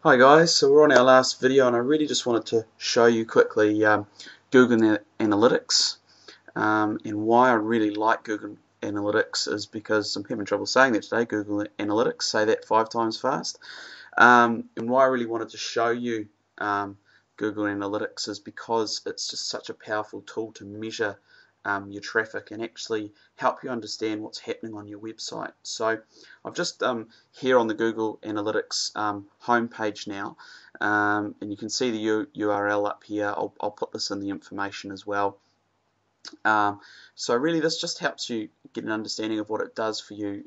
Hi guys, so we're on our last video and I really just wanted to show you quickly Google Analytics, and why I really like Google Analytics is because I'm having trouble saying that today. Google Analytics, say that 5 times fast. And why I really wanted to show you Google Analytics is because it's just such a powerful tool to measure your traffic and actually help you understand what's happening on your website. So I've just here on the Google Analytics homepage now, and you can see the URL up here. I'll put this in the information as well. So really this just helps you get an understanding of what it does for you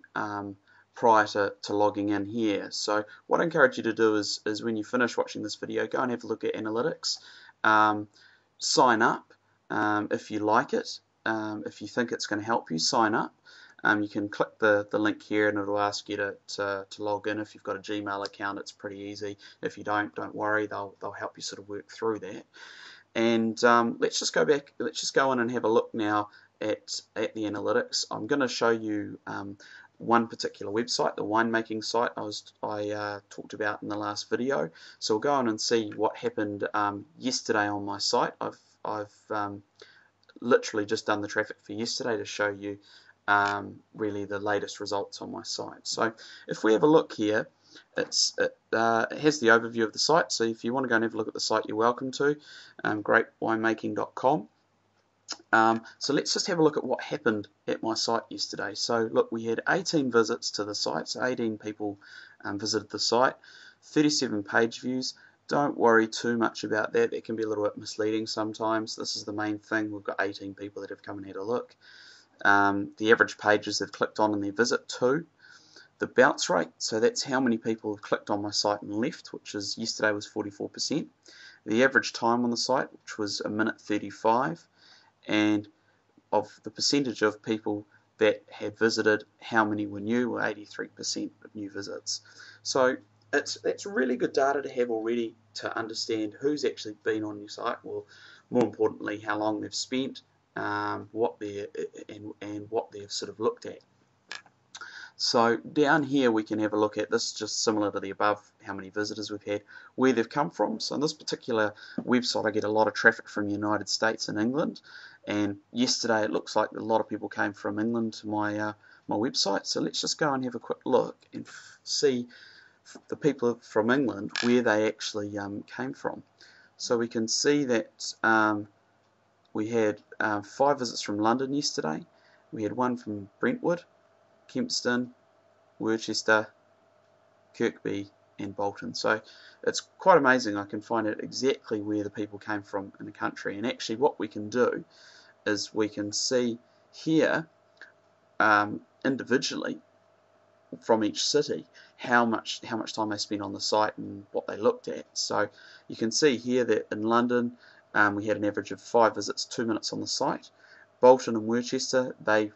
prior to logging in here. So what I encourage you to do is when you finish watching this video, go and have a look at Analytics, sign up if you like it. If you think it's going to help you, sign up. You can click the link here and it'll ask you to log in. If you've got a Gmail account, it's pretty easy. If you don't worry, they'll help you sort of work through that. And let's just go in and have a look now at the analytics. I'm going to show you one particular website, the winemaking site I talked about in the last video. So we'll go on and see what happened yesterday on my site. I've literally just done the traffic for yesterday to show you really the latest results on my site. So if we have a look here, it has the overview of the site. So if you want to go and have a look at the site, you're welcome to, grapewinemaking.com. So let's just have a look at what happened at my site yesterday. So look, we had 18 visits to the site, so 18 people visited the site, 37 page views. Don't worry too much about that. That can be a little bit misleading sometimes. This is the main thing. We've got 18 people that have come and had a look. The average pages they've clicked on in their visit to. The bounce rate, so that's how many people have clicked on my site and left, which is yesterday was 44%. The average time on the site, which was 1:35, and of the percentage of people that had visited, how many were new, were 83% of new visits. So that's really good data to have already to understand who's actually been on your site, well, more importantly, how long they've spent, what they've sort of looked at. So down here we can have a look at this, just similar to the above, how many visitors we've had, where they've come from. So on this particular website I get a lot of traffic from the United States and England, and yesterday it looks like a lot of people came from England to my website. So let's just go and have a quick look and see the people from England, where they actually came from. So we can see that we had 5 visits from London yesterday. We had 1 from Brentwood, Kempston, Worcester, Kirkby and Bolton. So it's quite amazing. I can find out exactly where the people came from in the country, and actually what we can do is we can see here individually from each city how much time they spent on the site and what they looked at. So you can see here that in London we had an average of 5 visits, 2 minutes on the site. Bolton and Worcester, they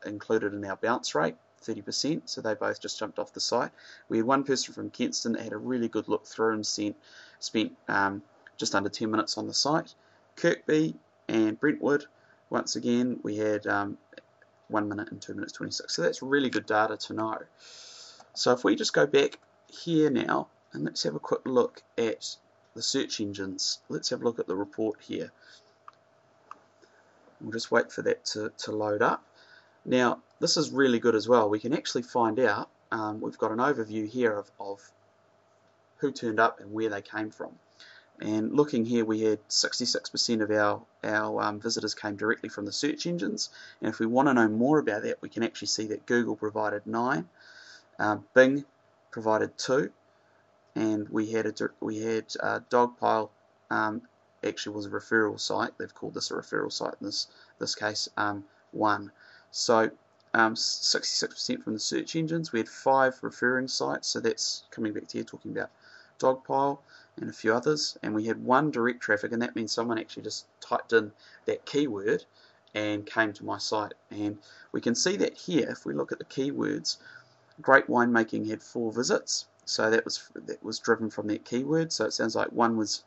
included in our bounce rate, 30%, so they both just jumped off the site. We had 1 person from Kempston that had a really good look through and spent just under 10 minutes on the site. Kirkby and Brentwood, once again, we had 1 minute and 2 minutes 26, so that's really good data to know. So if we just go back here now, and let's have a quick look at the search engines. Let's have a look at the report here. We'll just wait for that to load up. Now, this is really good as well. We can actually find out, we've got an overview here of who turned up and where they came from. And looking here, we had 66% of our visitors came directly from the search engines. And if we want to know more about that, we can actually see that Google provided 9, Bing provided 2, and we had Dogpile actually was a referral site. They've called this a referral site in this case, 1. So 66% from the search engines. We had 5 referring sites, so that's coming back to here talking about Dogpile and a few others, and we had 1 direct traffic, and that means someone actually just typed in that keyword and came to my site. And we can see that here, if we look at the keywords, Great Winemaking had 4 visits, so that was driven from that keyword. So it sounds like 1 was,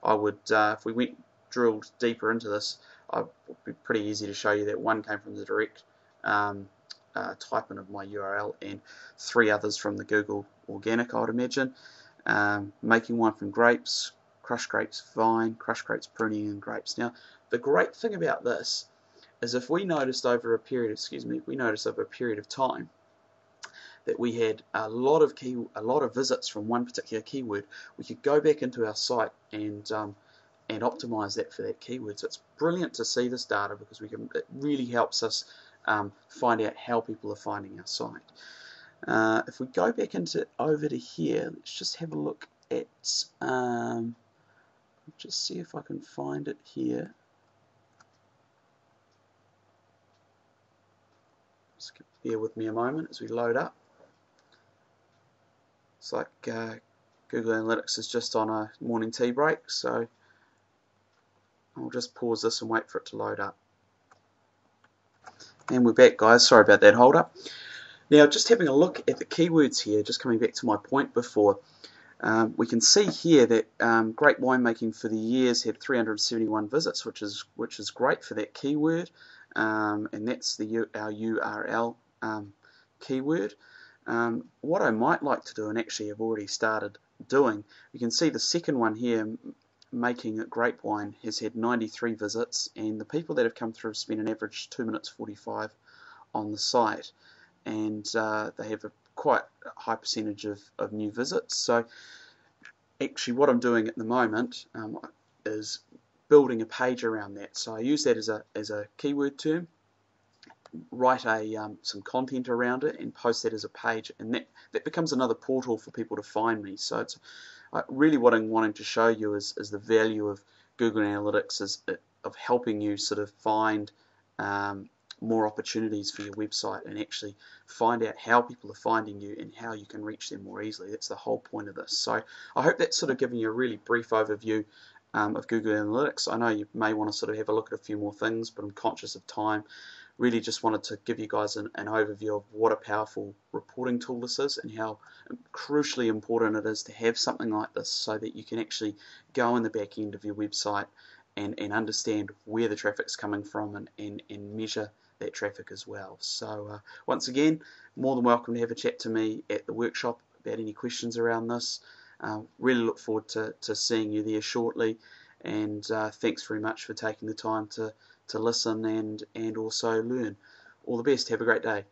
I would, if we drilled deeper into this, it would be pretty easy to show you that 1 came from the direct type in of my URL, and 3 others from the Google organic, I would imagine. making wine from grapes, crushed grapes vine, crushed grapes pruning, and grapes. Now, the great thing about this is if we noticed over a period, of time that we had a lot of visits from one particular keyword, we could go back into our site and optimize that for that keyword. So it's brilliant to see this data because it really helps us find out how people are finding our site. If we go back over to here, let's just have a look at, just see if I can find it here. Just bear with me a moment as we load up. It's like Google Analytics is just on a morning tea break, so I'll just pause this and wait for it to load up. And we're back, guys. Sorry about that hold up. Now, just having a look at the keywords here, just coming back to my point before, we can see here that Great Winemaking for the Years had 371 visits, which is great for that keyword, and that's our URL keyword. What I might like to do, and actually have already started doing, you can see the second one here, Making Grape Wine, has had 93 visits, and the people that have come through have spent an average 2 minutes 45 on the site, and they have a quite high percentage of new visits. So actually what I'm doing at the moment is building a page around that. So I use that as a keyword term, write some content around it and post that as a page, and that becomes another portal for people to find me. So it's really what I'm wanting to show you is the value of Google Analytics of helping you sort of find more opportunities for your website and actually find out how people are finding you and how you can reach them more easily. That's the whole point of this. So I hope that's sort of given you a really brief overview of Google Analytics. I know you may want to sort of have a look at a few more things, but I'm conscious of time. Really just wanted to give you guys an overview of what a powerful reporting tool this is and how crucially important it is to have something like this so that you can actually go in the back end of your website and understand where the traffic's coming from and measure that traffic as well. So once again, more than welcome to have a chat to me at the workshop about any questions around this. Really look forward to seeing you there shortly, and thanks very much for taking the time to listen and also learn. All the best. Have a great day.